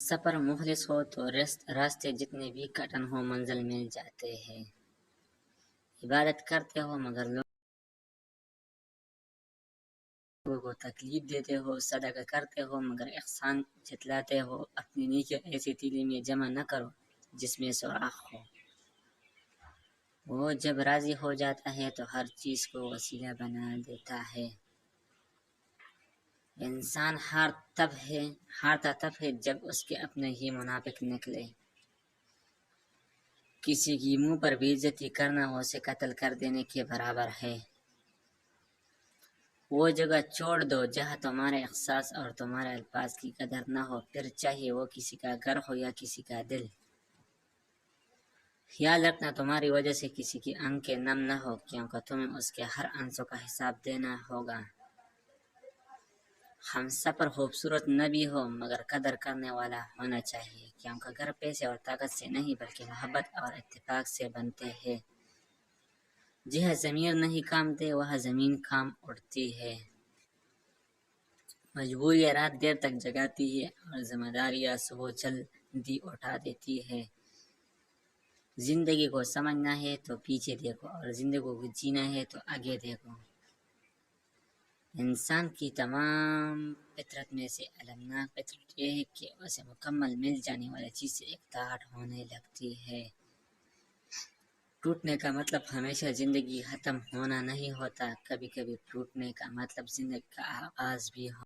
سفر مخلص ہو تو راستے جتنے بھی کٹن ہو منزل مل جاتے ہیں۔ عبادت کرتے ہو مگر لوگوں کو تکلیف دیتے ہو، صدقہ کرتے ہو مگر احسان جتلاتے ہو، اپنی نیکیاں ایسی تیلی میں جمع نہ کرو جس میں سوراخ ہو۔ وہ جب راضی ہو جاتا ہے تو ہر چیز کو وسیلہ بنا دیتا ہے۔ انسان ہارتا تب ہے جب اس کے اپنے ہی منافق نکلے۔ کسی کی منہ پر بے عزتی کرنا اسے قتل کر دینے کے برابر ہے۔ وہ جگہ چھوڑ دو جہاں تمہارے احساس اور تمہارے الفاظ کی قدر نہ ہو، پھر چاہے وہ کسی کا گھر ہو یا کسی کا دل۔ خیال رکھنا تمہاری وجہ سے کسی کی آنکھیں نم نہ ہو، کیونکہ تمہیں اس کے ہر عنصر کا حساب دینا ہوگا۔ ہم سفر خوبصورت نہ بھی ہو مگر قدر کرنے والا ہونا چاہیے، کیونکہ گھر پیسے اور طاقت سے نہیں بلکہ محبت اور اتفاق سے بنتے ہیں۔ جہاں ضمیر نہیں کامتے وہاں زمین کام اٹھتی ہے۔ مجبوریاں رات دیر تک جگاتی ہے اور ذمہ داریاں صبح جلدی اٹھا دیتی ہے۔ زندگی کو سمجھنا ہے تو پیچھے دیکھو اور زندگی کو جینا ہے تو آگے دیکھو۔ انسان کی تمام فطرت میں سے المناک فطرت یہ ہے کہ اسے مکمل مل جانے والی چیز سے اقتحاط ہونے لگتی ہے۔ ٹوٹنے کا مطلب ہمیشہ زندگی ختم ہونا نہیں ہوتا، کبھی کبھی ٹوٹنے کا مطلب زندگی کا آغاز بھی